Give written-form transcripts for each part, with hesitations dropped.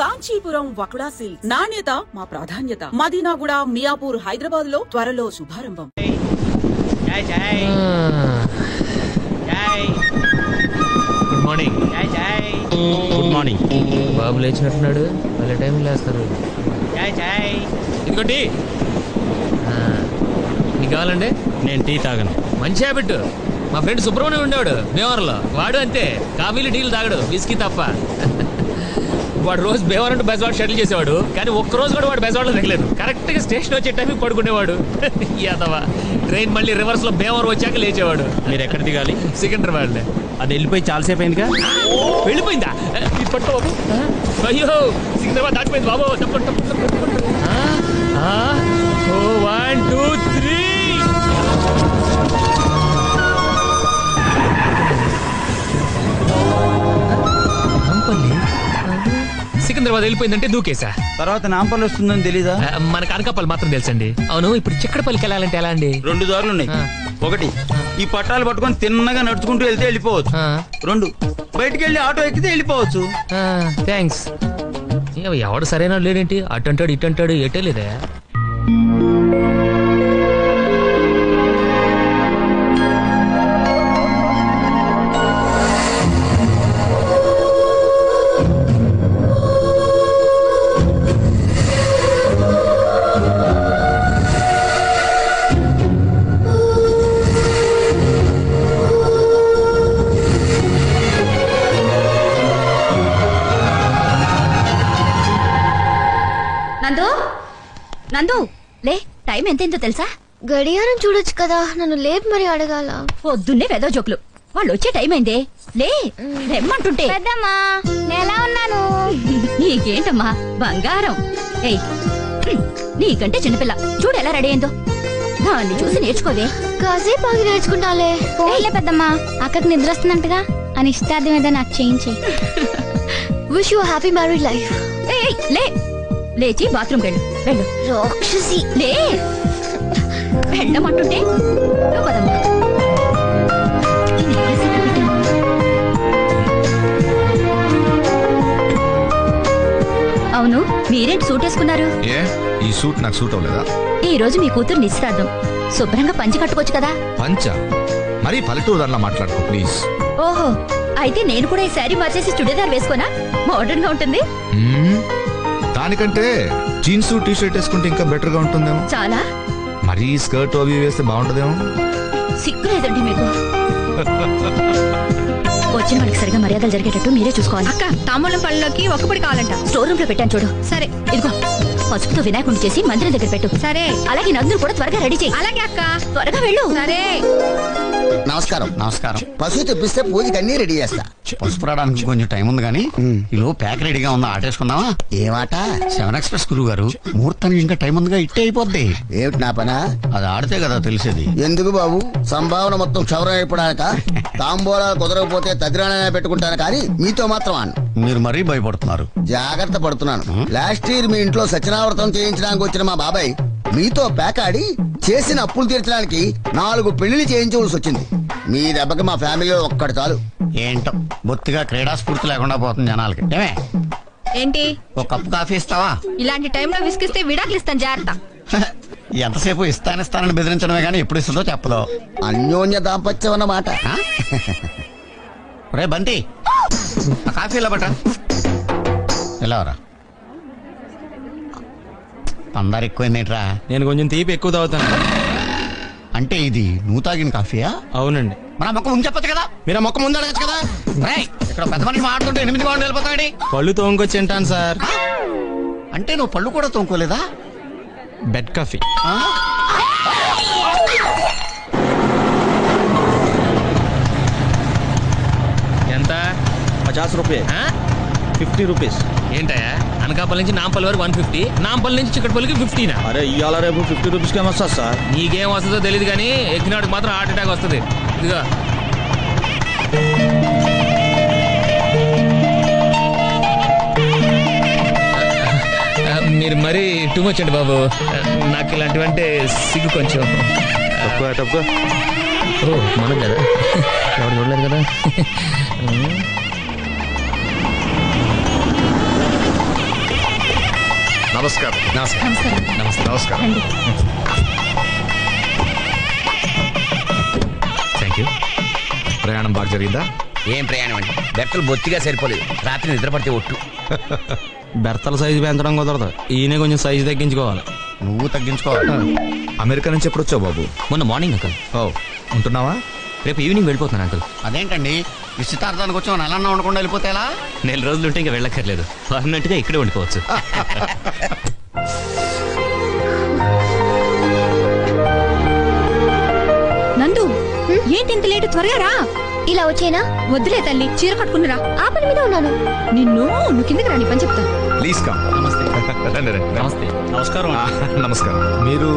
Kanchipuram వకుడా silks, నాణ్యత మా ప్రాధాన్యత. మదీనాగూడ, మియాపూర్, హైదరాబాద్ లో త్వరలో శుభారంభం. Good morning. Good morning. బాబు లేచినట్టున్నాడు, వాళ్ళ టైం లేస్తారు. ఇదిగోటి నీకు కావాలండి? నేను టీ తాగను. మంచి హ్యాబిట్. మా ఫ్రెండ్ సుబ్రహ్మణ్యం ఉండేవాడు భీమవరంలో, వాడు అంతే, కాఫీలు టీలు తాగడు, విస్కీ తప్ప. వాడు రోజు భీమవరం టు బెజవాడ షటిల్ చేసేవాడు, కానీ ఒక్కరోజు కూడా వాడు బెజవాడలో తగ్గలేదు. కరెక్ట్గా స్టేషన్ వచ్చే టైంకి పడుకునేవాడు. యాదవా ట్రైన్ మళ్ళీ రివర్స్లో భీమవరం వచ్చాక లేచేవాడు. మీరు ఎక్కడ దిగాలి? సికింద్రాబాద్. అది వెళ్ళిపోయి చాలాసేపు అయిందిగా. వెళ్ళిపోయిందా? పట్టు బాబు. అయ్యో సికింద్రాబాద్ దాటిపోయింది బాబు. తప్పండి. 1 2 3. సికింద్రాబాద్ వెళ్ళిపోయిందంటే దూకేసా. తర్వాత నాంపల్లి వస్తుందని తెలీదా? మనకు అనకాపల్లి మాత్రం తెలుసండి. అవును, ఇప్పుడు చిక్కడపల్లికి వెళ్ళాలంటే ఎలా అండి? 2 దారులు ఉన్నాయి. ఒకటి, ఈ పట్టాలు పట్టుకొని తిన్నగా నడుచుకుంటూ వెళ్తే వెళ్ళిపోవచ్చు. 2, బయటికి వెళ్ళి ఆటో ఎక్కితే వెళ్ళిపోవచ్చు. థ్యాంక్స్. ఎవడు సరైన లేడేంటి? అటు అంటాడు ఇటు అంటాడు, ఎటే లేదా? నందు లే, టైం ఎంతైందో తెలుసా? గడియారం చూడొచ్చు కదా, నన్ను లేపు మరి అడగాల. పొద్దున్నే వెదో జోకులు. వాళ్ళు వచ్చే టైం అయిందే, లే రెమ్మంటుంటే. పెద్దమ్మా నేలా ఉన్నాను. నీకేంటమ్మా బంగారం. ఏయ్ నీకంటే చిన్నపిల్ల, చూడు ఎలా రెడీ అయిందో. దాన్ని చూసి నేర్చుకోవే. కాసేపు ఆగి నేర్చుకుంటాలే. పోలే పెద్దమ్మా, అక్కకి నిద్ర వస్తుందంటగా, అని ఇష్టార్థం ఏదో నాకు చేయించి. Wish you happy married life. ఏయ్ లే, లేచి బాత్రూమ్ వెళ్ళు. వెళ్ళు రాక్షసి. లే వెళ్ళమంటుంటే పదమ్మా. అవును, మీరేంటి సూట్ వేసుకున్నారు? ఈ సూట్ నాకు సూట్ అవ్వలేదా? ఈ రోజు మీ కూతురు నిశ్చితార్థం, శుభ్రంగా పంచి కట్టుకోవచ్చు కదా. పంచ మరి పల్లెటూరు దాంట్లో మాట్లాడుకో ప్లీజ్. ఓహో, అయితే నేను కూడా ఈ శారీ మార్చేసి చుడీదార్ వేసుకోనా? మోడర్న్ గా ఉంటుంది. దానికంటే జీన్స్ టీ షర్ట్ వేసుకుంటే ఇంకా బెటర్ గా ఉంటుందేమో. చాలా. మరీ స్కర్ట్ అవి వేస్తే బాగుంటుందేమో. సిగ్గు లేదండి మీకు. వచ్చిన వాళ్ళకి సరిగా మర్యాదలు జరిగేటట్టు మీరే చూసుకోవాలి. అక్క తాంబూలం పళ్ళలోకి ఒక్కపడి కావాలంట. స్టోర్ రూమ్ లో పెట్టాను చూడు. సరే ఇదిగో పసుపుతో వినాయకుడిని చేసి మందిరం దగ్గర పెట్టు. సరే. అలాగే నందును కూడా త్వరగా రెడీ చేయి. అలాగే అక్క, త్వరగా వెళ్ళు. సరే. నమస్కారం. నమస్కారం. పశువు తెప్పిస్తే పూజకి అన్ని రెడీ చేస్తా. పసుపు రావడానికి కొంచెం టైం ఉంది కానీ ఈలో ప్యాక్ రెడీగా ఉందా, ఆటేసుకుందామా? ఏమాట? 7 ఎక్స్ప్రెస్ గురువు గారు, ముహూర్తానికి ఇంకా టైం ఉందిగా, ఇట్టే అయిపోద్ది. ఏమిటి నా పనా? అది ఆడితే కదా తెలిసేది. ఎందుకు బాబు, సంభావన మొత్తం క్షవరం అయిపోడానిక? తాంబూలాలు కుదరకపోతే తదిరాణైనా పెట్టుకుంటాను కానీ మీతో మాత్రం అన్న. మీరు మరీ భయపడుతున్నారు. జాగ్రత్త పడుతున్నాను. లాస్ట్ ఇయర్ మీ ఇంట్లో సత్యనావ్రతం చేయించడానికి వచ్చిన మా బాబాయ్ మీతో పేకాడి చేసిన అప్పులు తీర్చడానికి 4 పెళ్లిళ్ళు చేయించవలసి వచ్చింది. మీ దెబ్బకి మా ఫ్యామిలీలో ఒక్కటి చాలు. ఏంటో బొత్తిగా క్రీడా స్ఫూర్తి లేకుండా పోతుంది జనాలకి. ఏమే ఏంటి? ఒక కప్పు కాఫీ ఇస్తావా? ఇలాంటి టైంలో విసిగిస్తే విడాకులు ఇస్తాను, జాగ్రత్త. ఎంతసేపు ఇస్తానని బెదిరించడమే కానీ ఎప్పుడు ఇస్తుందో చెప్పదు. అన్యోన్య దాంపత్యం అన్నమాట. రే బంటి, ఆ కాఫీ ఇలా బట్ట ఇలావరా. అందరు ఎక్కువైందేట్రా? నేను కొంచెం తీపి ఎక్కువ తాగుతాను. అంటే ఇది నువ్వు తాగిన కాఫీయా? అవునండి. మన మొక్క ముందు చెప్పచ్చు కదా. మీరు మొక్క ముందు అడగచ్చు కదా. ఇక్కడ పెద్ద మనిషి మాట్లాడుతుంటే 8 గంటలు వెళ్ళిపోతాడు. పళ్ళు తోముకొచ్చి తింటాను సార్. అంటే నువ్వు పళ్ళు కూడా తోముకోలేదా? Bed coffee. ఎంత? 50 రూపాయలు. 50 రూపీస్. ఏంటయా అనకాపల్లి నుంచి నాంపల్లి వరకు 150, నాంపల్లి నుంచి చిక్కడపల్లికి 50. అరే ఇవాళ రేపు 50 రూపీస్కి ఏమొస్తుంది సార్? నీకేం వస్తుందో తెలియదు కానీ ఎక్కినాడికి మాత్రం హార్ట్ అటాక్ వస్తుంది. ఇదిగో మీరు మరీ టూ మచ్ అండి బాబు. నాకు ఇలాంటివంటే సిగ్గు కొంచెం. తక్కువ. ఓ మనం కదా, ఎవరు చూడలేదు కదా. నమస్కారం. నమస్కారం. నమస్తే. నమస్కారం. Thank you. ప్రయాణం బాగా జరిగిందా? ఏం ప్రయాణం అండి, బెర్తలు బొత్తిగా సరిపోలేదు. రాత్రి నిద్ర పడితే ఒట్టు. బెర్తల సైజు పెంచడం కుదరదు, ఈయన కొంచెం సైజు తగ్గించుకోవాలి. నువ్వు తగ్గించుకోవాలి. అమెరికా నుంచి ఎప్పుడు వచ్చావు బాబు? మొన్న మార్నింగ్ అంకుల్. ఓ, ఉంటున్నావా? రేపు ఈవినింగ్ వెళ్ళిపోతున్నాను అంకుల్. అదేంటండి, నిశ్చితార్థానికి వచ్చావు నెలన్నా ఉండకుండా వెళ్ళిపోతే ఎలా? 4 రోజులు ఉంటే ఇంకా వెళ్ళక్కర్లేదు, పర్మనెంట్ గా ఇక్కడే ఉండిపోవచ్చు. నందు, ఏంటి ఇంత లేటు? త్వరగా రా. ఇలా వచ్చేనా? వద్దులే తల్లి, చీర కట్టుకునిరా. ఆ పని మీద ఉన్నాను. నువ్వు కిందకి రా, నీ పని చెప్తాను. Please come. నమస్తే. రండి రండి. నమస్తే. నమస్కారం. నమస్కారం. మీరు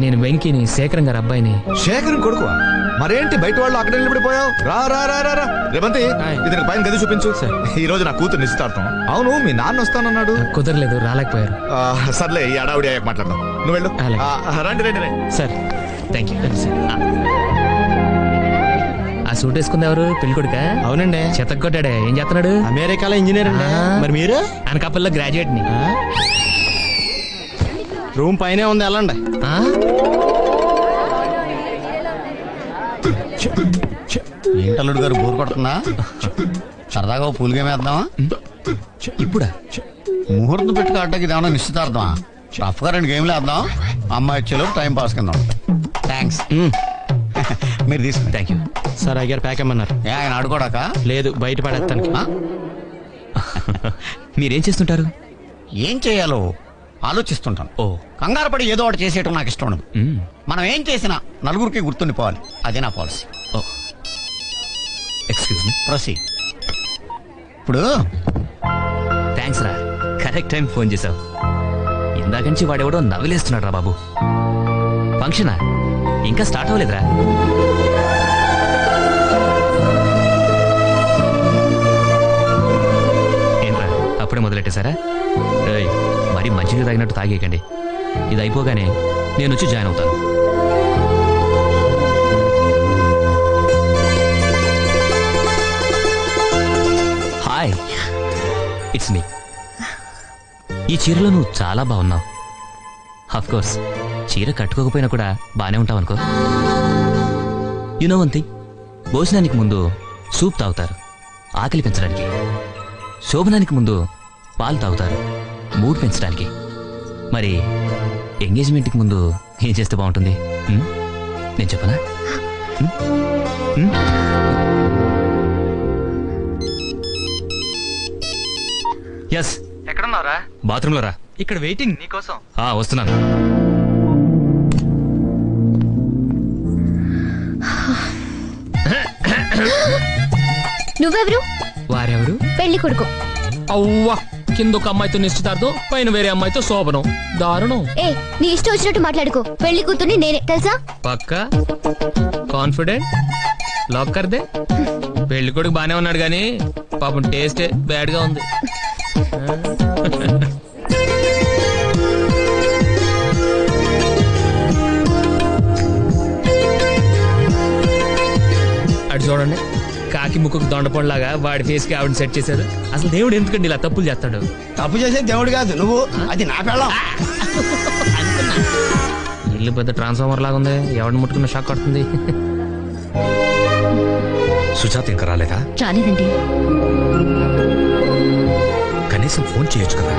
నేను వెంకీని, శేఖరం గారి అబ్బాయిని. శేఖర్ కొడుకు? మరేంటి బయట వాళ్ళు అక్కడ నిలబడిపోయావు? రా రా రా రా రా. రేవంతి, ఇతనికి పైన గది చూపించు. ఈ రోజు నా కూతురు నిశ్చితార్థం. అవును, మీ నాన్న వస్తానన్నాడు. కుదరలేదు, రాలేకపోయారు. సర్లే, ఈ అడావుడి అయ్యాక మాట్లాడదాం. నువ్వు వెళ్ళు. రండి రండి రండి. Sir thank you. ఆ సూట్ వేసుకుంది ఎవరు? పెళ్లి కొడుక? అవునండి. చెత్తకొట్టాడే, ఏం చేస్తున్నాడు? అమెరికాలో ఇంజనీర్ అండి. మరి మీరు? అనకాపల్లిలో గ్రాడ్యుయేట్ ని. రూమ్ పైనే ఉంది, వెళ్ళండి. ఏంటల్లుడు గారు, బోర్ కొడుతుందా? సరదాగా పూల్ గేమ్ వేద్దామా? ఇప్పుడా? ముహూర్తం పెట్టుకు ఆడటానికి ఇదేమన్నా నిశ్చితార్థమా? రఫ్ గా 2 గేమ్లు వేద్దాం, అమ్మాయి వచ్చేలోపు టైం పాస్ కింద. థ్యాంక్స్. మీరు తీసుకుని. Thank you sir. అయ్యారు ప్యాక్ అమ్మన్నారు. ఆయన ఆడుకోడాక? లేదు, బయట పడేస్తాను. మీరేం చేస్తుంటారు? ఏం చేయాలో ఆలోచిస్తుంటాను. ఓ, కంగారు పడి ఏదో ఒకటి చేసేయటం నాకు ఇష్టం ఉండదు. మనం ఏం చేసినా నలుగురికి గుర్తుండిపోవాలి, అదే నా పాలసీ. ఓ, ఎక్స్క్యూజ్ మీ. ప్రొసీ. ఇప్పుడు థ్యాంక్స్ రా, కరెక్ట్ టైం ఫోన్ చేసావు. ఇందాక నుంచి వాడెవడో నవ్వులేస్తున్నాడు రా బాబు. ఫంక్షనా? ఇంకా స్టార్ట్ అవ్వలేదురా. ఏంట్రా అప్పుడే మొదలెట్టేశారా? మరి మంచినీరు తాగినట్టు తాగేయకండి. ఇది అయిపోగానే నేను వచ్చి జాయిన్ అవుతాను. Hi, it's me. ఈ చీరలో నువ్వు చాలా బాగున్నావు. ఆఫ్ కోర్స్ చీర కట్టుకోకపోయినా కూడా బానే ఉంటావు అనుకో. వన్ థింగ్, భోజనానికి ముందు సూప్ తాగుతారు ఆకలి పెంచడానికి, శోభనానికి ముందు పాలు తాగుతారు మూడ్ పెంచడానికి. మరి ఎంగేజ్మెంట్కి ముందు ఏం చేస్తే బాగుంటుంది? నేను చెప్పనా? ఎస్. ఎక్కడున్నారా? బాత్రూంలో రా. ఇక్కడ వెయిటింగ్ నీకోసం. వస్తున్నాను. నువ్వెవరు? వారెవరు? పెళ్లి కొడుకు. అవ్వా, కింద ఒక అమ్మాయితో నిశ్చితార్థం, పైన వేరే అమ్మాయితో శోభనం. దారుణం. ఏ, నీ ఇష్టం వచ్చినట్టు మాట్లాడుకో. పెళ్లి కూతుర్ని నేనే, తెలుసా? పక్కా కాన్ఫిడెంట్? లాక్ కర్దే. పెళ్లి కొడుకు బానే ఉన్నాడు గానీ పాపం టేస్టే బ్యాడ్ గా ఉంది. అటు చూడండి, కాకి ముక్కుకు దొండపండులాగా వాడి ఫేస్ కి ఆవిడ సెట్ చేశారు. అసలు దేవుడు ఎందుకండి ఇలా తప్పులు చేస్తాడు? తప్పు చేసే దేవుడు కాదు నువ్వు, అది నా పెళ్ళం. ఇల్లు పెద్ద ట్రాన్స్ఫార్మర్ లాగా ఉంది, ఎవరిని ముట్టుకున్న షాక్ కొడుతుంది. సుజాత ఇంకా రాలేదా? రాలేదండి. కనీసం ఫోన్ చేయొచ్చు కదా.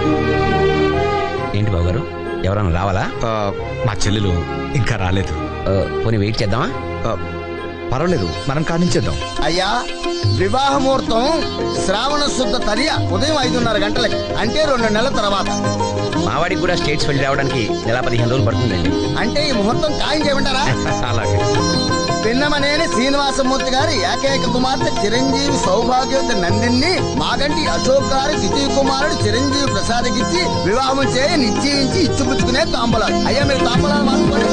ఏంటి బాబు గారు, ఎవరన్నా రావాలా? మా చెల్లెలు ఇంకా రాలేదు. పోనీ వెయిట్ చేద్దామా? పర్వాలేదు, మనం కానించేద్దాం. అయ్యా, వివాహ ముహూర్తం శ్రావణ శుద్ధ తదియ ఉదయం 5:30 గంటలకి, అంటే 2 నెలల తర్వాత. మావాడికి కూడా స్టేట్స్ వెళ్ళి రావడానికి 15 రోజులు పడుతుందండి. అంటే ఈ ముహూర్తం ఖాయం చేయమంటారా? అలాగే. పిన్నమనేని శ్రీనివాసమూర్తి గారి ఏకైక కుమార్తె చిరంజీవి సౌభాగ్యవతి నందిని మాగంటి అశోక్ గారి ద్వితీయ కుమారుడు చిరంజీవి ప్రసాద్కిచ్చి వివాహం చేయి నిశ్చయించి ఇచ్చిపుచ్చుకునే తాంబూలాలు. అయ్యా, మీరు తాంబూలాలు మార్చుకోండి.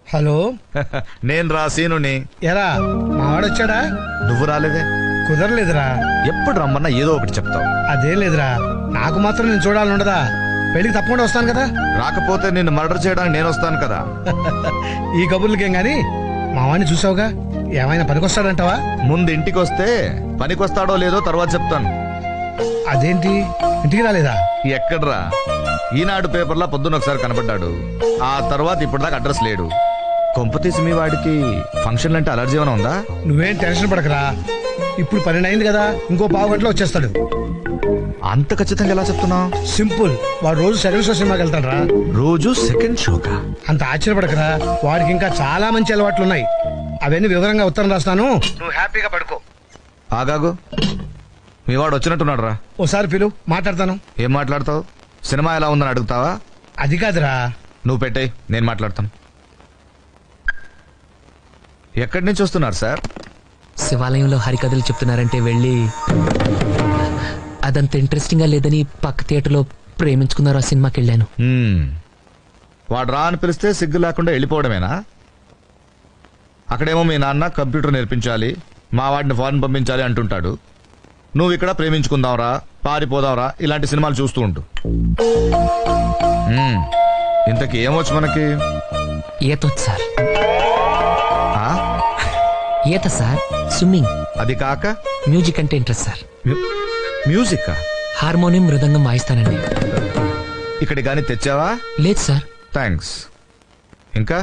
హలో, నేను రా సీనుని. ఎరా మావాడొచ్చాడా? నువ్వు రాలేదే. కుదరలేదురా. ఎప్పుడు రమ్మన్నా ఏదో ఒకటి చెప్తావు. అదేం లేదురా, నాకు మాత్రం నేను చూడాలని ఉండదా? పెళ్లికి తప్పకుండా వస్తాను కదా. రాకపోతే నిన్ను మర్డర్ చేయడానికి నేను వస్తాను కదా. ఈ కబుర్లకేం గాని మావాడిని చూసావుగా, ఏమైనా పనికొస్తాడంటావా? ముందు ఇంటికి వస్తే పనికొస్తాడో లేదో తర్వాత చెప్తాను. అదేంటి ఇంటికి రాలేదా? ఎక్కడ్రా, ఈనాడు పేపర్లో పొద్దున్న ఒకసారి కనపడ్డాడు, ఆ తర్వాత ఇప్పటిదాకా అడ్రస్ లేడు. కొంపతీసి మీ వాడికి ఫంక్షన్లు అంటే అలర్జీ ఏమైనా ఉందా? నువ్వేం టెన్షన్ పడకరా, ఇప్పుడు 12 అయింది కదా, ఇంకో పావు గంటలో వచ్చేస్తాడు. అంత ఖచ్చితంగా ఎలా చెప్తున్నావు? సింపుల్, వాడు రోజు సెకండ్ షో సినిమాకి వెళ్తాడు రా. రోజు సెకండ్ షోకా? అంత ఆశ్చర్యపడకరా, వాడికి ఇంకా చాలా మంచి అలవాట్లు ఉన్నాయి. అవన్నీ వివరంగా ఉత్తరం రాస్తాను, నువ్వు హ్యాపీగా పడుకో. ఆగాగు, మీ వాడు వచ్చినట్టున్నాడు రా. ఓసారి పిలు, మాట్లాడతాను. ఏం మాట్లాడతావు? సినిమా ఎలా ఉందని అడుగుతావా? అది కాదురా. నువ్వు పెట్టేయ్, నేను మాట్లాడతాను. ఎక్కడి నుంచి వస్తున్నారు సార్? శివాలయంలో హరికథలు చెప్తున్నారంటే వెళ్ళి అదంత ఇంట్రెస్టింగ్ గా లేదని పక్క థియేటర్లో ప్రేమించుకున్నారు ఆ సినిమాకి వెళ్ళాను. వాడు రా అని పిలిస్తే సిగ్గు లేకుండా వెళ్ళిపోవడమేనా? అక్కడేమో మీ నాన్న కంప్యూటర్ నేర్పించాలి, మా వాడిని ఫారెన్ పంపించాలి అంటుంటాడు. నువ్వు ఇక్కడ ప్రేమించుకుందాంరా, పారిపోదాంరా ఇలాంటి సినిమాలు చూస్తూ ఉంటు. ఇంతకీ ఏమొచ్చు మనకి? ఈతొచ్చు సార్. ఈత సార్, స్విమ్మింగ్. అది కాక మ్యూజిక్ అంటే ఇంట్రెస్ట్ సార్. మ్యూజిక్? హార్మోనియం, మృదంగం వాయిస్తానండి. ఇక్కడ గానీ తెచ్చావా? లేదు సార్. థ్యాంక్స్. ఇంకా?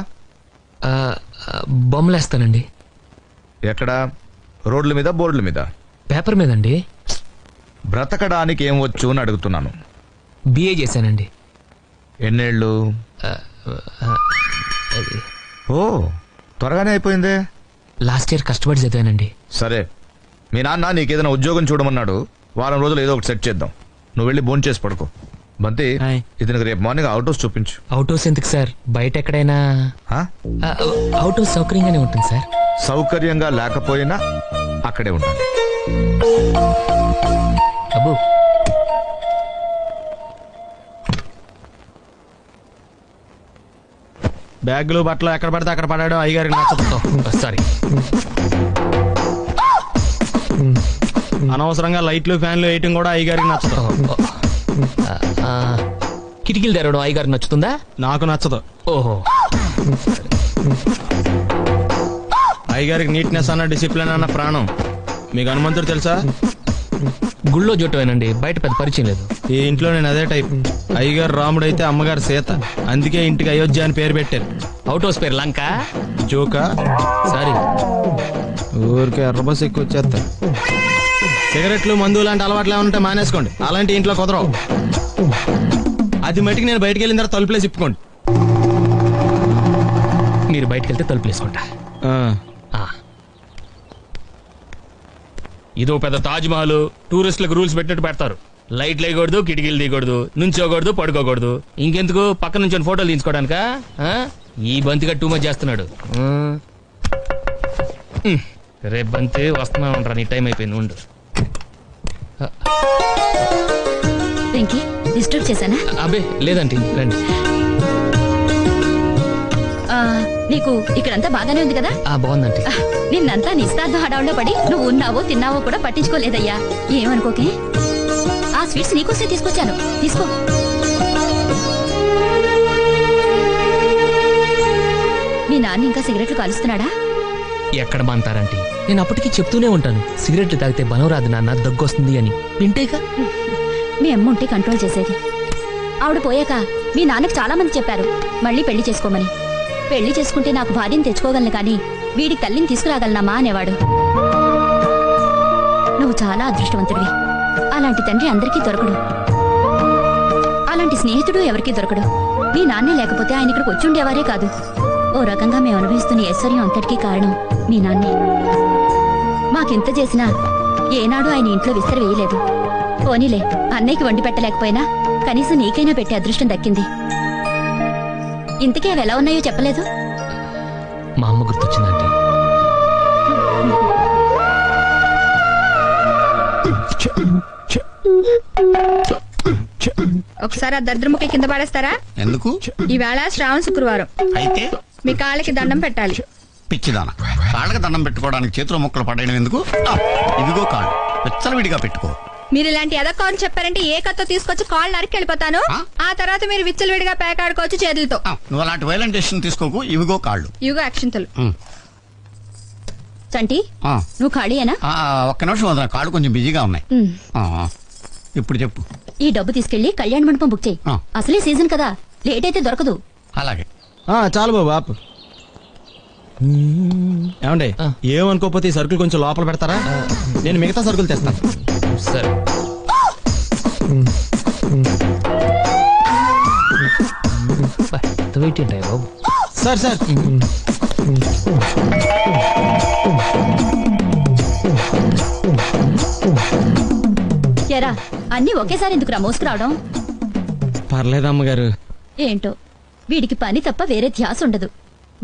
బొమ్మలేస్తానండి. ఎక్కడ? రోడ్ల మీద, బోర్డుల మీద? పేపర్ మీదండి. బ్రతకడానికి ఏం వచ్చు అని అడుగుతున్నాను. బిఏ చేశానండి. ఎన్నేళ్ళు? ఓ, త్వరగానే అయిపోయిందే. లాస్ట్ ఇయర్ కష్టపడి చదివానండి. సరే, మీ నాన్న నీకేదైనా ఉద్యోగం చూడమన్నాడు, వారం రోజులు ఏదో ఒకటి సెట్ చేద్దాం. నువ్వు వెళ్ళి భోంచేసి చేసి పడుకో. బంతి, ఇతనికి రేపు మార్నింగ్ అవుట్ హౌస్ చూపించు. అవుట్ హౌస్ ఎందుకు సార్? బయట ఎక్కడైనా అవుట్ హౌస్ సౌకర్యంగానే ఉంటుంది సార్. సౌకర్యంగా లేకపోయినా అక్కడే ఉండాలి. అబ్బు, బ్యాగులు బట్టలు ఎక్కడ పడితే అక్కడ పడాడు అయ్యగారికి నచ్చదు. సారీ. అనవసరంగా లైట్లు ఫ్యాన్లు వేయటం కూడా అయ్యగారికి నచ్చదు. కిటికీలు తెరవడం అయ్యగారికి నచ్చుతుందా? నాకు నచ్చదు. ఓహో. అయ్యగారికి నీట్నెస్ అన్న డిసిప్లిన్ అన్న ప్రాణం. మీకు హనుమంతుడు తెలుసా? గుళ్ళో జోటమేనండి, బయట పెద్ద పరిచయం లేదు. ఈ ఇంట్లో నేను అదే టైప్. అయ్యగారు రాముడు అయితే అమ్మగారు సీత, అందుకే ఇంటికి అయోధ్య అని పేరు పెట్టారు. అవుట్ హౌస్ పేరు లంక. జోకా? సారీ, ఊరికే ఎర్రబస్ ఎక్కువ వచ్చేస్తారు. సిగరెట్లు, మందు లాంటి అలవాట్లు ఏమంటే మానేసుకోండి, అలాంటి ఇంట్లో కుదరవు. అది మటుకు నేను బయటకు వెళ్ళిన తర్వాత తలుపులేసి ఇప్పుకోండి. మీరు బయటకు వెళ్తే తలుపులేసుకుంటా. ఇదో పెద్ద తాజ్ మహల్. టూరిస్టులకు రూల్స్ పెట్టినట్టు పెడతారు. లైట్లు వేయకూడదు, కిటికీలు తీయకూడదు, నుంచోకూడదు, పడుకోకూడదు. ఇంకెందుకు పక్క నుంచి ఫోటోలు తీసుకోవడానికా? ఈ బంతిగా టూ మచ్ చేస్తున్నాడు. రేపు బంతి వస్తున్నా ఉంటా, నీ టైం అయిపోయింది ఉండు. డిస్టర్బ్ చేశానా? అబ్బే లేదండి, రండి. నీకు ఇక్కడంతా బాగానే ఉంది కదా? బాగుందండి. నిన్నంతా నిస్తార్థ హడావుల్లో పడి నువ్వు ఉన్నావో తిన్నావో కూడా పట్టించుకోలేదయ్యా. ఏమనుకోకే, ఆ స్వీట్స్ నీకోసే తీసుకొచ్చాను, తీసుకో. మీ నాన్న ఇంకా సిగరెట్లు కాలుస్తున్నాడా? ఎక్కడ మాంటారంటే నేను అప్పటికి చెప్తూనే ఉంటాను, సిగరెట్లు తాగితే బలం రాదు నాన్న, దగ్గొస్తుంది అని. వింటేగా మీ అమ్మ ఉంటే కంట్రోల్ చేసేది. ఆవిడ పోయాక మీ నాన్నకు చాలా మంది చెప్పారు మళ్ళీ పెళ్లి చేసుకోమని. పెళ్లి చేసుకుంటే నాకు భార్యను తెచ్చుకోగలను కానీ వీడికి తల్లిని తీసుకురాగలనమ్మా అనేవాడు. నువ్వు చాలా అదృష్టవంతుడివి. అలాంటి తండ్రి అందరికీ దొరకడు, అలాంటి స్నేహితుడు ఎవరికీ దొరకడు. మీ నాన్నే లేకపోతే ఆయన ఇక్కడికి వచ్చి ఉండేవారే కాదు. ఓ రకంగా మేము అనుభవిస్తున్న ఐశ్వర్యం అంతటికీ కారణం మీ నాన్నే. మాకింత చేసినా ఏనాడు ఆయన ఇంట్లో విస్తర వేయలేదు. పోనీలే, అన్నయ్యకి వండి పెట్టలేకపోయినా కనీసం నీకైనా పెట్టే అదృష్టం దక్కింది. ఇంతకీ అవి ఎలా ఉన్నాయో చెప్పలేదు. మా అమ్మ గుర్తొచ్చిందండి. ఒకసారి ఆ దరిద్రముఖి కింద పడేస్తారా? ఎందుకు? ఈవేళ శ్రావణ శుక్రవారం. అయితే మీ కాళ్ళకి దండం పెట్టాలి. పిచ్చిదానా, కాళ్ళకి దండం పెట్టుకోవడానికి చేతిలో ముక్కలు పడేయడం ఎందుకు? ఇదిగో కాళ్ళు విచ్చలవిడిగా పెట్టుకో. మీరు ఇలాంటి ఎదక్కని చెప్పారంటే ఏ కత్తో తీసుకొచ్చి కాళ్ళు నరికి వెళ్ళిపోతాను. ఆ తర్వాత మీరు విచ్చలవిడిగా పేకాడుకోవచ్చు చేతులతో. నువ్వు అలాంటి వైలెంట్ డెసిషన్ తీసుకోకు. ఇవిగో కాళ్ళు. ఇవిగో అక్షింతలు. చంటి నువ్వు ఖాళీయేనా? ఒక్క నిమిషం వదిన, కాళ్ళు కొంచెం బిజీగా ఉన్నాయి. ఇప్పుడు చెప్పు. ఈ డబ్బు తీసుకెళ్లి కళ్యాణ మండపం బుక్ చేయి. అసలే సీజన్ కదా, లేట్ అయితే దొరకదు. అలాగే. చాలు బాబు ఆపు. ఏమండి ఏమనుకోకపోతే ఈ సరుకులు కొంచెం లోపల పెడతారా? నేను మిగతా సరుకులు తెస్తాను. సరే. బాబు సార్ సార్ ఎరా అన్ని ఒకేసారి ఎందుకురా మోసుకురావడం? పర్లేదమ్మగారు. ఏంటో వీడికి పని తప్ప వేరే ధ్యాస ఉండదు.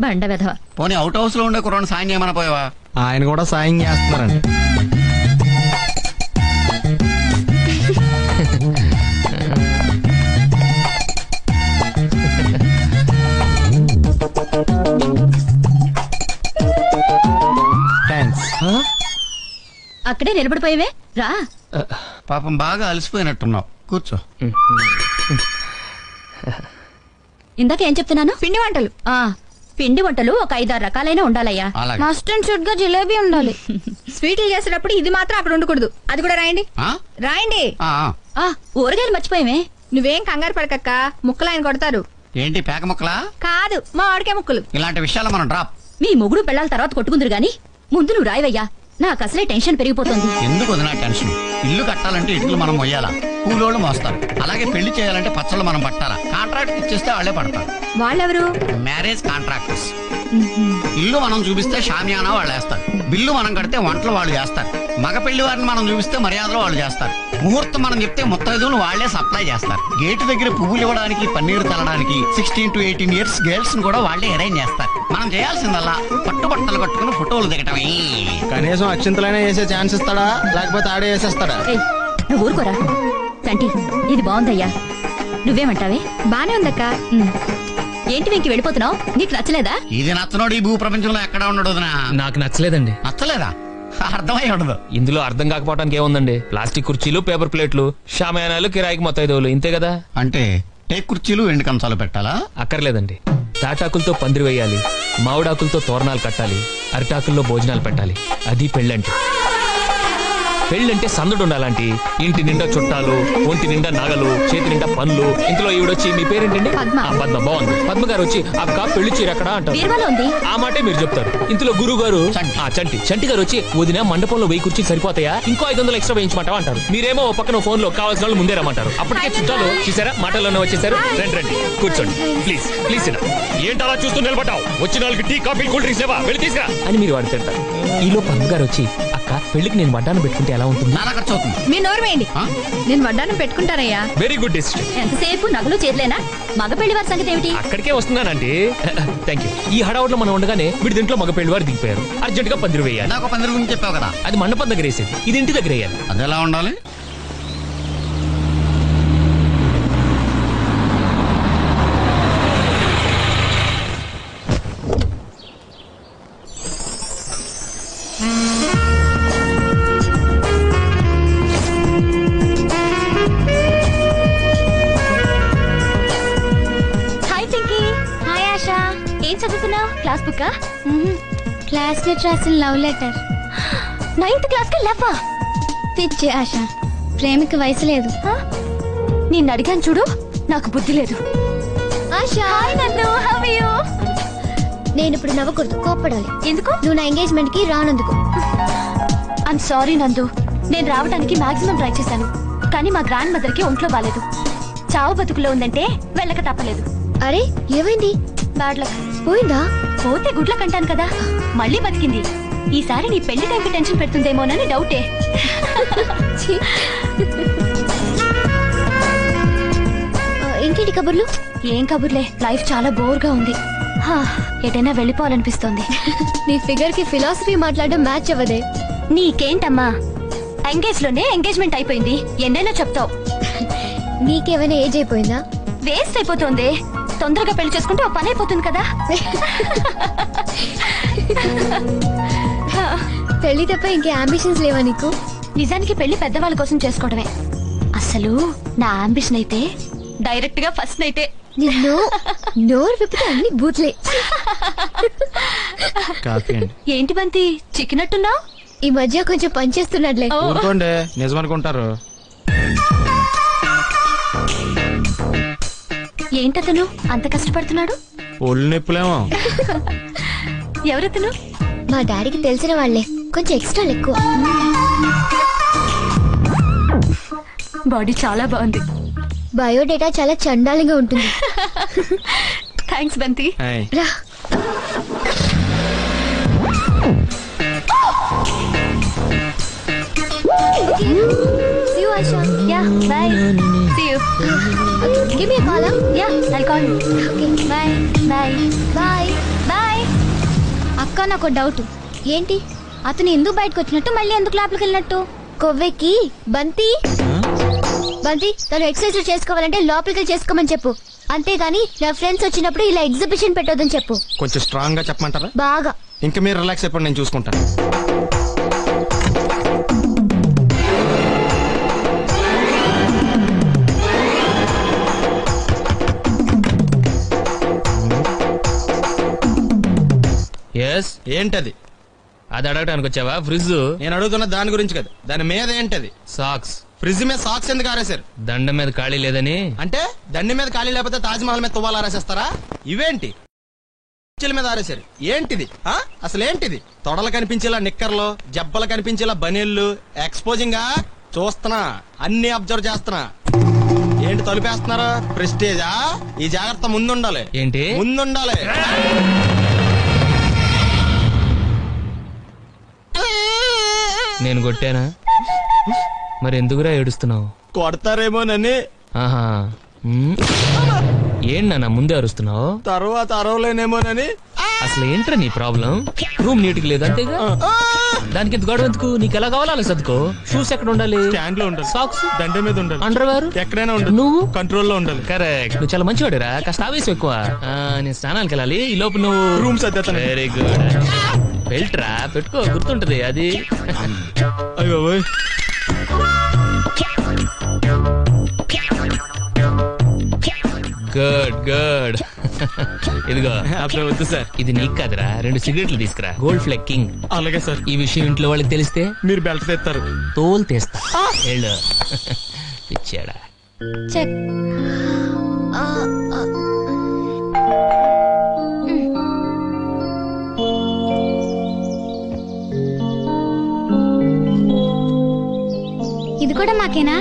బండ వెధవ. పోనీ అవుట్ హౌస్ లో ఉండే కుర్రాడు సాయం చేయమని పోయావా? ఆయన కూడా సాయం చేస్తున్నారండి. అక్కడే నిలబడిపోయేవే రా. పాపం బాగా అలసిపోయినట్టున్నావు, కూర్చో. ఇందాక ఏం చెప్తున్నాను? పిండి వంటలు. పిండి వంటలు ఒక 5-6 రకాలైన ఉండాలయ్యా. మస్ట్ అండ్ షుడ్ గా జిలేబీ ఉండాలి. స్వీట్లు చేసేటప్పుడు ఇది మాత్రం అక్కడ ఉండకూడదు. అది కూడా రాయండి. రాయండి. ఊరగాయలు మర్చిపోయావే. నువ్వేం కంగారు పడకక్క, ముక్కలు ఆయన కొడతారు. ఏంటి పేక ముక్కలా? కాదు, మా ఆడికే ముక్కలు. ఇలాంటి విషయాలు మనం డ్రాప్. మీ మొగుడు పెళ్ళాల తర్వాత కొట్టుకుందరు గాని ముందు నువ్వు రాయవయ్యా. నాకు అసలే టెన్షన్ పెరిగిపోతుంది. ఎందుకు వదినా టెన్షన్? ఇల్లు కట్టాలంటే ఇటుకలు మనం మొయ్యాలా, కూలోళ్ళు మోస్తారు. అలాగే పెళ్లి చేయాలంటే పచ్చళ్ళు మనం పట్టాలా. కాంట్రాక్ట్ ఇచ్చేస్తే వాళ్లే పడతారు. వాళ్ళెవరు? Marriage contractors. ఇల్లు మనం చూపిస్తే షామియానా వాళ్ళు వేస్తారు, బిల్లు మనం కడితే వంటలు వాళ్ళు చేస్తారు, మగ పెళ్లి వారిని మనం చూపిస్తే మర్యాదలు వాళ్ళు చేస్తారు, ముహూర్తం మనం చెప్తే ముత్తైదువులు వాళ్లే సప్లై చేస్తారు, గేటు దగ్గర పువ్వులు ఇవ్వడానికి పన్నీరు చల్లడానికి 16 to 18 years గర్ల్స్ ని కూడా వాళ్లే అరేంజ్ చేస్తారు. మనం చేయాల్సిందల్లా పట్టుబట్టలు కట్టుకుని ఫోటోలు దిగటమే. కనీసం అక్షింతలైనా వేసే ఛాన్స్ ఇస్తాడా, లేకపోతే ఆడే వేసేస్తాడా? నువ్వు ఊరుకోరా. తంటి ఇది బాగుందయ్యా, నువ్వేమంటావే? బానే ఉందక్క. ఏంటి వెంకి వెళ్ళిపోతున్నావు? నీకు నచ్చలేదా? ఇది నచ్చనోడు ఈ భూ ప్రపంచంలో ఎక్కడ ఉండడు. నాకు నచ్చలేదండి. నచ్చలేదా? అర్థమై ఉండదు. ఇందులో అర్థం కాకపోవడానికి ఏముందండి? ప్లాస్టిక్ కుర్చీలు, పేపర్ ప్లేట్లు, షామయానాలు, కిరాయికి మొత్తైదువులు, ఇంతే కదా. అంటే టేక్ కుర్చీలు, ఎండు కంచాలు పెట్టాలా? అక్కర్లేదండి. తాటాకులతో పందిరి వేయాలి, మామిడాకులతో తోరణాలు కట్టాలి, అరిటాకుల్లో భోజనాలు పెట్టాలి. అది పెళ్ళంటే. పెళ్ళంటే సందడు ఉండాలంటి. ఇంటి నిండా చుట్టాలు, ఒంటి నిండా నగలు, చేతి నిండా పనులు. ఇంట్లో ఈవిడొచ్చి మీ పేరేంటండి? పద్మ. బాగుంది. పద్మ గారు వచ్చి అక్క పెళ్లి చీర ఎక్కడ అంటారు. ఆ మాటే మీరు చెప్తారు. ఇంట్లో గురువు గారు చంటి గారు వచ్చి వదిన మండపంలో 1000 కుర్చీలు సరిపోతాయా, ఇంకో 500 ఎక్స్ట్రా వేయించమంటావా అంటారు. మీరేమో పక్కన ఫోన్ లో కావాల్సిన వాళ్ళు ముందే రమ్మంటారు. అప్పటికే చుట్టాలు చూసారా, మాటల్లోనే వచ్చేసారు. రండి కూర్చోండి ప్లీజ్. ఏంటి అలా చూస్తూ నిలబడ్డావు? వచ్చిన వాళ్ళకి టీ, కాఫీ, కూల్ డ్రింక్స్ ఏవా, వెళ్ళి తీసుకురా అని మీరు వాడు తింటారు. ఈలో పద్మ గారు వచ్చి అక్క పెళ్లికి నేను వడ్డాను పెట్టుకుంటే ఎలా ఉంటుంది? మీ నోరు వేయండి. నేను వడ్డానం పెట్టుకుంటానయ్యా. Very good decision. ఎంతసేపు నగలు చేతులేనా? మగ పెళ్లి వారి సంగతి ఏమిటి? అక్కడికే వస్తున్నానండి. Thank you. ఈ హడావుట్లో మనం ఉండగానే వీడి దీంట్లో మగ పెళ్లి వారు దిగిపోయారు. అర్జెంట్ గా పందిరి వేయాలి. నాకు పందిరి గురించి చెప్పావు కదా, అది మండపం దగ్గర వేసేది, ఇది ఇంటి దగ్గర వేయాలి. అది ఎలా ఉండాలి? ఏం చదువుతున్నావు? Class book? క్లాస్మేట్ రాసిన లవ్ లెటర్. 9th క్లాస్ కి లవ్వా? పిచ్చి ఆశ, ప్రేమికి వయసు లేదు. నిన్ను అడిగాను చూడు, నాకు బుద్ధి లేదు. నేను ఇప్పుడు నవ్వకూడదు, కోప్పడాలి. ఎందుకు? నువ్వు నా ఎంగేజ్మెంట్ కి రానందుకు. ఐమ్ సారీ నందు. నేను రావడానికి మాక్సిమం ట్రై చేశాను, కానీ మా గ్రాండ్ మదర్ కి ఒంట్లో బాలేదు. చావు బతుకులో ఉందంటే వెళ్ళక తప్పలేదు. అరే ఏమైంది? Bad luck. పోయిందా? పోతే గుడ్ల కంటాను కదా, మళ్ళీ బతికింది. ఈసారి నీ పెళ్లి టైంకి టెన్షన్ పెడుతుందేమోనని డౌటే. ఇంకేంటి కబుర్లు? ఏం కబుర్లే, లైఫ్ చాలా బోర్ గా ఉంది. ఎటైనా వెళ్ళిపోవాలనిపిస్తోంది. నీ ఫిగర్ కి ఫిలాసఫీ మాట్లాడడం మ్యాచ్ అవ్వదే. నీకేంటమ్మా, ఎంగేజ్ లోనే ఎంగేజ్మెంట్ అయిపోయింది, ఎన్నైనా చెప్తావు. నీకేమైనా ఏజ్ అయిపోయిందా? వేస్ట్ అయిపోతుంది. తొందరగా పెళ్లి చేసుకుంటే ఓ పని అయిపోతుంది కదా. పెళ్లి తప్ప ఇంకే అంబిషన్స్ లేవా నీకు? నిజానికి పెళ్లి పెద్దవాళ్ళ కోసం చేసుకోవడమే. అసలు నా అంబిషన్ అయితే డైరెక్ట్ గా ఫస్ట్ నైటే. నిన్ను నోరు విప్పితే అన్ని బూత్లే. ఏంటి బంతి చిక్కినట్టున్నావు? ఈ మధ్య కొంచెం పనిచేస్తున్నాడులే. ఊరుకోండి, నిజమనుకుంటారు. ఏంటతను అంత కష్టపడుతున్నాడు? ఒళ్ళు నొప్పులేమో. ఎవరతను? మా డాడీకి తెలిసిన వాళ్లే, కొంచెం ఎక్స్ట్రా ఎక్కువ. బాడీ చాలా బాగుంది. బయోడేటా చాలా చండాలంగా ఉంటుంది. థ్యాంక్స్ బంతి. రా. See you, Aisha. Yeah, bye. See you. Give me a call, huh? Yeah, I'll call you. Okay. Bye. Bye. Bye. Bye. అక్క నాకు డౌట్. ఏంటి? అతను ఎందుకు బయటకు వచ్చినట్టు, మళ్ళీ ఎందుకు లోపలికి వెళ్ళినట్టు? కొవ్వెక్కి బంతి బంతి తను ఎక్సర్సైజ్ చేసుకోవాలంటే లోపలికి చేసుకోమని చెప్పు. అంతేగాని నా ఫ్రెండ్స్ వచ్చినప్పుడు ఇలా ఎగ్జిబిషన్ పెట్టొద్దని చెప్పు. కొంచెం స్ట్రాంగ్ గా చెప్పమంటారా? బాగా. ఇంకా మీరు రిలాక్స్ అయిపోండి, నేను చూసుకుంటాను. ఏంటది? అది అడగడానికి వచ్చావా? ఫ్రిడ్జ్. నేను అడుగుతున్న దాని గురించి కదా, దాని మీద ఏంటది? సాక్స్. ఫ్రిడ్జ్ మీద సాక్స్ ఎందుకు ఆరేశారు? దండం మీద ఖాళీ లేదని. అంటే దండి మీద ఖాళీ లేకపోతే తాజ్ మహల్ మీద తువ్వాలు ఆరేసేస్తారా? ఇవేంటి మీద ఆరేశారు? ఏంటిది అసలు ఏంటిది? తొడలు కనిపించేలా నిక్కర్లు, జబ్బలు కనిపించేలా బనీళ్లు, ఎక్స్పోజింగ్ గా చూస్తున్నా, అన్ని అబ్జర్వ్ చేస్తున్నా. ఏంటి తలుపేస్తున్నారా? ప్రెస్టేజా? ఈ జాగ్రత్త ముందుండాలి. ఏంటి ముందుండాలి? నేను కొట్టానా? మరి ఎందుకురా ఏడుస్తున్నావు? కొడతారేమోనని. ఆహా, ఏంటి నాన్న ముందే అరుస్తున్నావు? తర్వాత అరవలేనేమోనని. అసలు ఏంట్రా నీ ప్రాబ్లం? రూమ్ నీట్ గా లేదు అంతేగా, దానికి ఎంత గొడవ ఎందుకు? నీకు ఎలా కావాలో అలా సర్దుకో. షూస్ ఎక్కడ ఉండాలి? స్టాండ్ లో ఉండాలి. సాక్స్ దండ మీద ఉండాలి. అండర్వేర్ ఎక్కడైనా ఉండాలి. నువ్వు కంట్రోల్ లో ఉండాలి. కరెక్ట్. నువ్వు చాలా మంచివాడురా, కాస్త ఆవేశం ఎక్కువ. నేను స్నానానికి వెళ్ళాలి, ఈ లోపు నువ్వు రూమ్ సర్దేస్తాను. Very good. బెల్ట్ రా పెట్టుకో, గుర్తుంటది అది. అయ్యో గుడ్ గుడ్. ఇదిగో వద్దు సార్, ఇది నీకు కాదురా, 2 సిగరెట్లు తీసుకురా. Gold flake king. అలాగే సార్. ఈ విషయం ఇంట్లో వాళ్ళకి తెలిస్తే మీరు బెల్ట్ తెస్తారు. తోలు తీస్తా. వెళ్ళు. ఇచ్చాడా? చెక్. ఇది కూడా మాకేనా?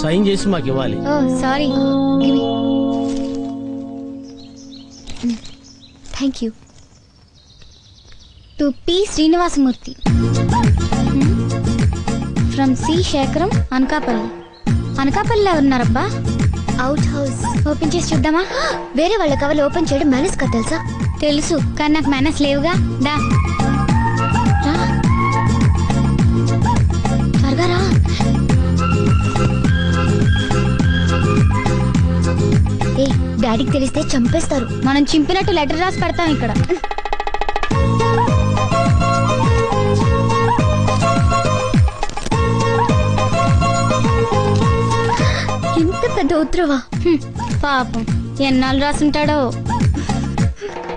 సైన్ చేసి మాకు ఇవ్వాలి. Oh sorry. Thank you. To P Srinivasamurthy from C Sekharam, Anakapalli. అనకాపల్లిలో ఉన్నారబ్బా. అవుట్ హౌస్ ఓపెన్ చేసి చూద్దామా? వేరే వాళ్ళ కవర్లు ఓపెన్ చేయడం మేనేజ్ కదా తెలుసా? తెలుసు, కానీ నాకు మేనేజ్ లేవుగా. దా త్వరగా రా. ఏ డాడీకి తెలిస్తే చంపేస్తారు. మనం చింపినట్టు లెటర్ రాసి పెడతాం ఇక్కడ. ఇంత పెద్ద ఉత్తరవా? పాపం ఎన్నాళ్ళు రాసుంటాడో.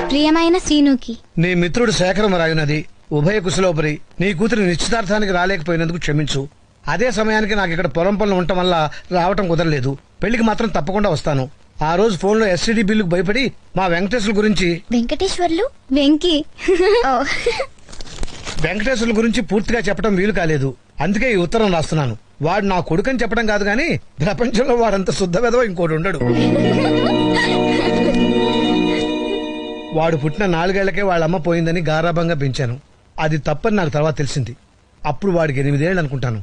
ప్రియమైన శ్రీనుకి, నీ మిత్రుడు శేఖరం రాయునది ఉభయ కుశలోపరి. నీ కూతురి నిశ్చితార్థానికి రాలేకపోయినందుకు క్షమించు. అదే సమయానికి నాకు ఇక్కడ పొలం పనులు ఉండటం వల్ల రావటం కుదరలేదు. పెళ్లికి మాత్రం తప్పకుండా వస్తాను. ఆ రోజు ఫోన్ లో ఎస్టీడీ బిల్లుకు భయపడి మా వెంకటేశ్వర గురించి వెంకటేశ్వర్లు వెంకీ వెంకటేశ్వర్ల గురించి పూర్తిగా చెప్పడం వీలు కాలేదు. అందుకే ఈ ఉత్తరం రాస్తున్నాను. వాడు నా కొడుకని చెప్పడం కాదు గాని ప్రపంచంలో వాడంత శుద్ధ వెధవ ఇంకోటి ఉండడు. వాడు పుట్టిన 4 ఏళ్లకే వాళ్ళమ్మ పోయిందని గారాభంగా పెంచాను. అది తప్పని నాకు తర్వాత తెలిసింది. అప్పుడు వాడికి 8 ఏళ్ళు అనుకుంటాను.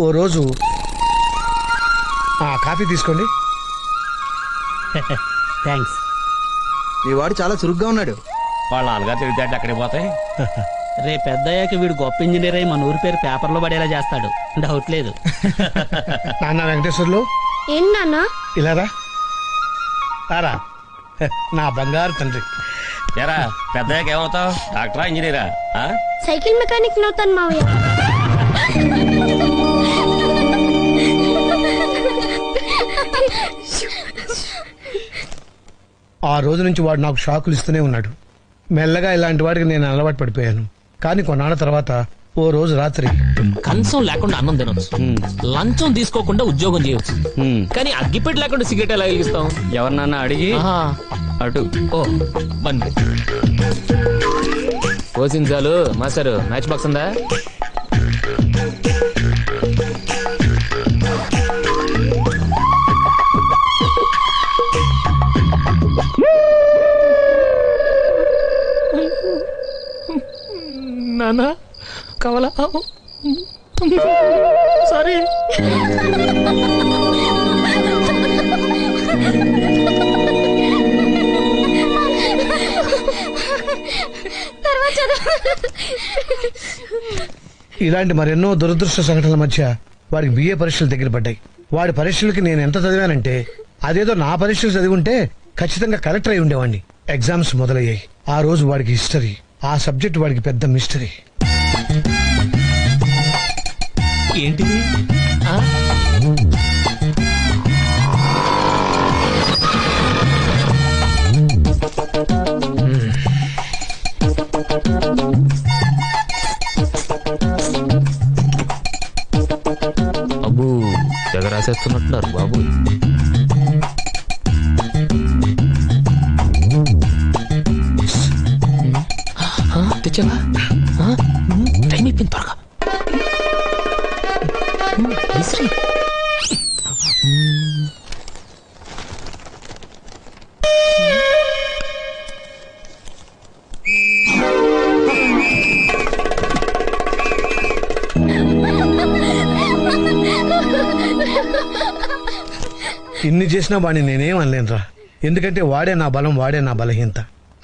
ఓ రోజు కాఫీ తీసుకోండి. థ్యాంక్స్. మీ వాడు చాలా చురుగ్గా ఉన్నాడు. వాళ్ళ నాన్నగారు తెలివితేటలు అక్కడికి పోతాయి. రేపు పెద్దయ్యాక వీడు గొప్ప ఇంజనీర్ అయి మన ఊరి పేరు పేపర్లో పడేలా చేస్తాడు, డౌట్ లేదు. నాన్న వెంకటేశ్వర్లు ఏంటి నాన్న? ఇలా రా. నా బంగారు తండ్రి. ఎరా పెద్దయ్యాక ఏమవుతావు? డాక్టరా, ఇంజనీరా? సైకిల్ మెకానిక్ అవుతాను మావయ్య. ఆ రోజు నుంచి వాడు నాకు షాకులు ఇస్తూనే ఉన్నాడు. మెల్లగా ఇలాంటి వాడికి నేను అలవాటు పడిపోయాను. కానీ కొన్నాళ్ళ తర్వాత ఓ రోజు రాత్రి కంచం లేకుండా అన్నం తినొచ్చు, లంచం తీసుకోకుండా ఉద్యోగం చేయొచ్చు, కానీ అగ్గిపెట్టి లేకుండా సిగరెట్ ఎలా వెలిగిస్తాం? ఎవరినన్నా అడిగి అటు ఓ బండి పోసించాలు. మాస్టర్ మ్యాచ్ బాక్స్ ఉందా? నానా కావాలా? సారీ. ఇలాంటి మరెన్నో దురదృష్ట సంఘటనల మధ్య వాడికి బిఏ పరీక్షలు దగ్గర పడ్డాయి. వాడి పరీక్షలకి నేను ఎంత చదివానంటే అదేదో నా పరీక్షలు చదివి ఉంటే ఖచ్చితంగా కలెక్టర్ అయి ఉండేవాడిని. ఎగ్జామ్స్ మొదలయ్యాయి. ఆ రోజు వాడికి హిస్టరీ, ఆ సబ్జెక్ట్ వాడికి పెద్ద మిస్టరీ. ఏంటిది? అబ్బు తెగ రాసేస్తున్నట్టున్నారు బాబు. తెచ్చావా? టైం అయిపోయింది, త్వరగా. ఇన్ని చేసినా వాడిని నేనేం అనలేనురా. ఎందుకంటే వాడే నా బలం, వాడే నా బలహీనత.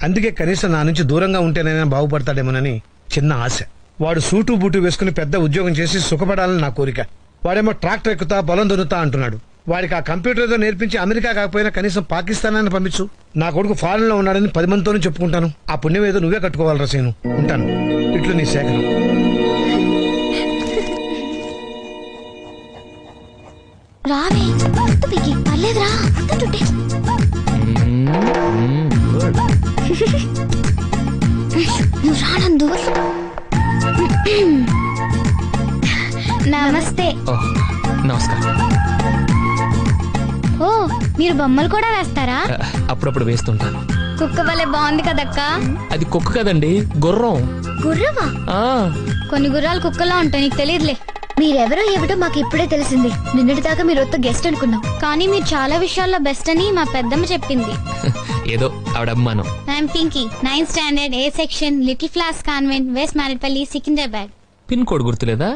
అందుకే కనీసం నా నుంచి దూరంగా ఉంటేనైనా బాగుపడతాడేమోనని చిన్న ఆశ. వాడు సూటు బూటు వేసుకుని పెద్ద ఉద్యోగం చేసి సుఖపడాలని నా కోరిక. వాడేమో ట్రాక్టర్ ఎక్కుతా, పొలం దున్నుతా అంటున్నాడు. వాడికి ఆ కంప్యూటర్ ఏదో నేర్పించి అమెరికా కాకపోయినా కనీసం పాకిస్తాన్ అని పంపించు. నా కొడుకు ఫారెన్ లో ఉన్నాడని 10 మందితోనూ చెప్పుకుంటాను. ఆ పుణ్యం ఏదో నువ్వే కట్టుకోవాలి రసీను. ఉంటాను. ఇట్లు నీ శేఖరం. రావే పర్లేదురా. నువ్వు రానందు. నమస్తే. నమస్కారం. ఓ మీరు బొమ్మలు కూడా వేస్తారా? అప్పుడప్పుడు వేస్తుంటాను. కుక్క వల్లే బాగుంది కదక్క. అది కుక్క కదండి, గుర్రం. గుర్రమా? కొన్ని గుర్రాలు కుక్కలా ఉంటాయి, నీకు తెలియదులే. మీరెవరో ఏమిటో మాకు ఇప్పుడే తెలిసింది. నిన్నటి దాకా మీరు ఒక్క గెస్ట్ అనుకున్నాం, కానీ మీరు చాలా విషయాల్లో బెస్ట్ అని మా పెద్దమ్మ చెప్పింది. ఏదో ఆవిడ అభిమానం. I'm Pinky, 9th standard, A section, little floss convent, west Marredpally, Secunderabad. Pin code గుర్తులేదా?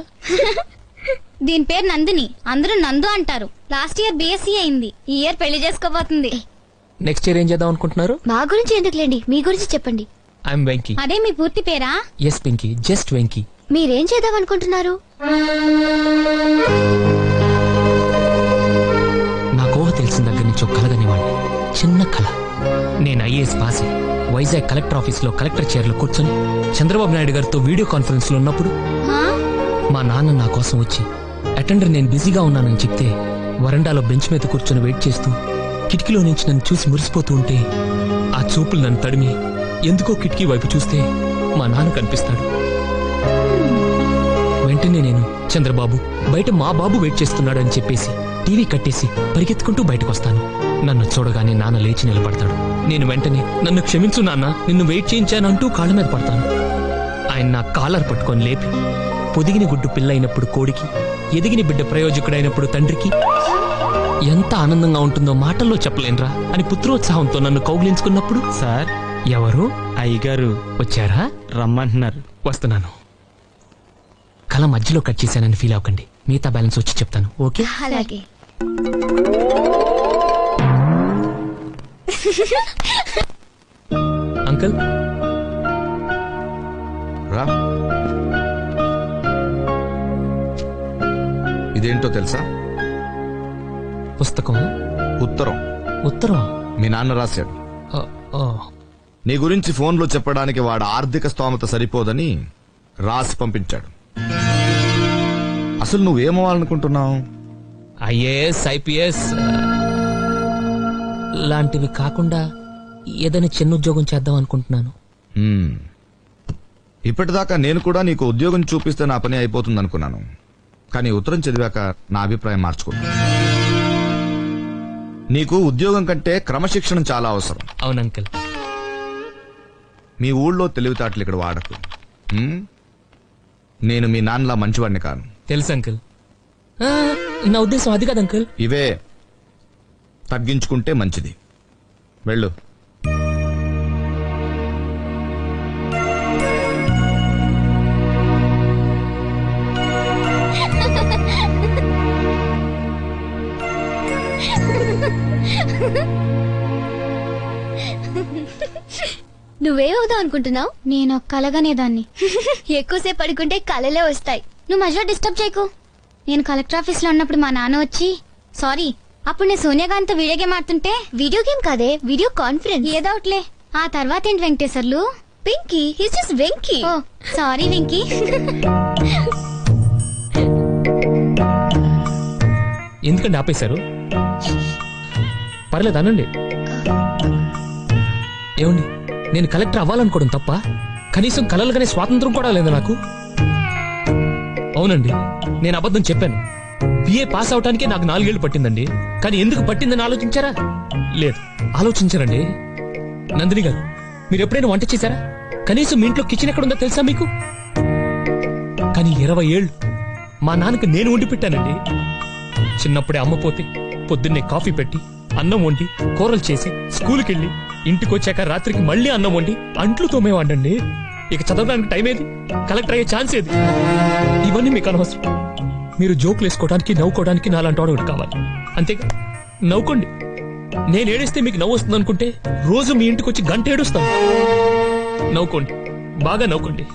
దీని పేరు నందిని, అందరూ నందు అంటారు. లాస్ట్ ఇయర్ బిఎస్సీ అయింది, ఈ ఇయర్ పెళ్లి చేసుకోబోతుంది. నెక్స్ట్ ఇయర్ ఏం చేద్దాం అనుకుంటున్నారు? మా గురించి ఎందుకులేండి, మీ గురించి చెప్పండి. ఐఎమ్ వెంకీ. అదే మీ పూర్తి పేరా? Yes Pinky, just Venky. మీరేం చేద్దాం అనుకుంటున్నారు? నాకు ఊహ తెలిసిన దగ్గర నుంచి కలగనివ్వండి, చిన్న కళ. నేను ఐఏఎస్ పాస్ అయ్యి వైజాగ్ కలెక్టర్ ఆఫీస్ లో కలెక్టర్ చైర్ లో కూర్చొని చంద్రబాబు నాయుడు గారితో వీడియో కాన్ఫరెన్స్ లో ఉన్నప్పుడు మా నాన్న నా కోసం వచ్చి అటెండర్ నేను బిజీగా ఉన్నానని చెప్తే వరండాలో బెంచ్ మీద కూర్చొని వెయిట్ చేస్తూ కిటికీలో నుంచి నన్ను చూసి మురిసిపోతూ ఉంటే ఆ చూపులు నన్ను తడిమి ఎందుకో కిటికీ వైపు చూస్తే మా నాన్న కనిపిస్తాడు. వెంటనే నేను చంద్రబాబు బయట మా బాబు వెయిట్ చేస్తున్నాడు అని చెప్పేసి టీవీ కట్టేసి పరిగెత్తుకుంటూ బయటకు వస్తాను. నన్ను చూడగానే నాన్న లేచి నిలబడతాడు. నేను వెంటనే నన్ను క్షమించు నాన్న, నిన్ను వెయిట్ చేయించానంటూ కాళ్ళ మీద పడతాను. ఆయన నా కాలర్ పట్టుకొని లేపి పొదిగిన గుడ్డు పిల్లైనప్పుడు కోడికి, ఎదిగిన బిడ్డ ప్రయోజకుడైనప్పుడు తండ్రికి ఎంత ఆనందంగా ఉంటుందో మాటల్లో చెప్పలేనురా అని పుత్రోత్సాహంతో నన్ను కౌగిలించుకున్నప్పుడు, సార్ ఎవరు? అయ్యగారు వచ్చారా? రమ్మంటున్నారు. వస్తున్నాను. కళ మధ్యలో కట్ చేశానని ఫీల్ అవ్వకండి, మిగతా బ్యాలెన్స్ వచ్చి చెప్తాను. ఓకే? అలాగే. అంకుల్ రా. ఇదేంటో తెలుసా? పుస్తకం. ఉత్తరం. ఉత్తరం మీ నాన్న రాశాడు. నీ గురించి ఫోన్లో చెప్పడానికి వాడు ఆర్థిక స్తోమత సరిపోదని రాసి పంపించాడు. అసలు నువ్వేమవ్వాలనుకుంటున్నావు? ఐఏఎస్, ఐపీఎస్ లాంటివి కాకుండా ఏదైనా చిన్న ఉద్యోగం చేద్దాం అనుకుంటున్నాను. ఇప్పటిదాకా నేను కూడా నీకు ఉద్యోగం చూపిస్తే నా పని అయిపోతుంది అనుకున్నాను. కానీ ఉత్తరం చదివాక నా అభిప్రాయం మార్చుకున్నాను. నీకు ఉద్యోగం కంటే క్రమశిక్షణ చాలా అవసరం. అవును అంకుల్. మీ ఊళ్ళో తెలివితేటలు ఇక్కడ వాడకు. నేను మీ నాన్నలా మంచివాడిని కాను. తెలుసు అంకుల్. నా ఉద్దేశం అది కాదు అంకుల్. ఇవే తగ్గించుకుంటే మంచిది. వెళ్ళు. నువ్వేమవుదాం అనుకుంటున్నావు? నేను కలగనేదాన్ని. ఎక్కువసేపు పడుకుంటే కలలే వస్తాయి. నువ్వు మధ్యలో డిస్టర్బ్ చేయకు. నేను కలెక్టర్ ఆఫీస్ లో ఉన్నప్పుడు మా నాన్న వచ్చి సారీ అప్పుడు నేను సోనియా గాంధీతో వీడియో గేమ్ ఆడుతుంటే, వీడియో గేమ్ కాదే వీడియో కాన్ఫరెన్స్ ఏదోట్లే. ఆ తర్వాత ఏంటి Venkateswarlu? Pinky, his just Venky. Oh sorry Venky. ఎందుకంటే ఆపేశారు? పర్లేదు అనండి. ఏమండి, నేను కలెక్టర్ అవ్వాలనుకోవడం తప్ప? కనీసం కలలుగానే స్వాతంత్రం కూడా లేదు నాకు. అవునండి, నేను అబద్ధం చెప్పాను. బిఏ పాస్ అవటానికి నాకు 4 ఏళ్లు పట్టిందండి. కానీ ఎందుకు పట్టిందని ఆలోచించారా? లేదు, ఆలోచించారండి. నందిని గారు, మీరు ఎప్పుడైనా వంట చేశారా? కనీసం మీ ఇంట్లో కిచెన్ ఎక్కడుందో తెలుసా మీకు? కానీ 20 ఏళ్ళు మా నాన్నకి నేను వండి పెట్టానండి. చిన్నప్పుడే అమ్మ పోతే పొద్దున్నే కాఫీ పెట్టి అన్నం వండి కూరలు చేసి స్కూల్కి వెళ్ళి ఇంటికి వచ్చాక రాత్రికి మళ్ళీ అన్నం వండి అంట్లు తోమేవాడండి. ఇక చదవడానికి టైం ఏది? కలెక్టర్ అయ్యే ఛాన్స్ ఏది? ఇవన్నీ మీకు అనవసరం. మీరు జోకులు వేసుకోవడానికి నవ్వుకోవడానికి నాలాంటి వాడు ఒకటి కావాలి. అంతేగా, నవ్వుకోండి. నేను ఏడిస్తే మీకు నవ్వు వస్తుంది అనుకుంటే రోజు మీ ఇంటికి వచ్చి గంట ఏడుస్తాను. నవ్వుకోండి, బాగా నవ్వుకోండి.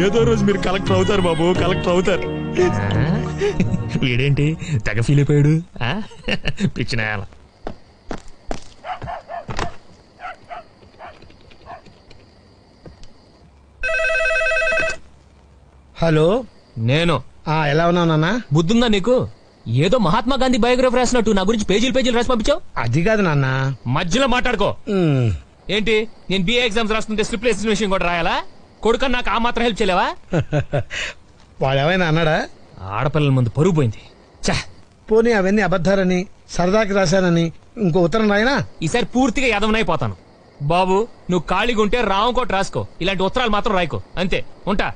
ఏదో రోజు మీరు కలెక్టర్ అవుతారు బాబు, కలెక్టర్ అవుతారు. వీడేంటి తెగ ఫీల్ అయిపోయాడు? పిచ్చినాయాల. హలో, నేను. ఎలా ఉన్నావు నాన్న? బుద్ధుందా నీకు? ఏదో మహాత్మా గాంధీ బయోగ్రఫీ రాసినట్టు నా గురించి పేజీలు రాసి పంపించావు. అది కాదు నాన్న. మధ్యలో మాట్లాడుకో. ఏంటి, నేను బిఏ ఎగ్జామ్స్ రాస్తుంటే స్లిప్ విషయం కూడా రాయాలా? కొడుకు నాకు ఆ మాత్రం హెల్ప్ చేయలేవా? వాడు ఏమైనా అన్నాడా? ఆడపిల్లల ముందు పరుగు పోయింది. పోనీ అవన్నీ అబద్ధాలని సరదాకి రాశానని ఇంకో ఉత్తరం రాయనా? ఈసారి పూర్తిగా యదవనైపోతాను. బాబు, నువ్వు ఖాళీగా ఉంటే రామకోట రాసుకో. ఇలాంటి ఉత్తరాలు మాత్రం రాయకో. అంతే, ఉంటా.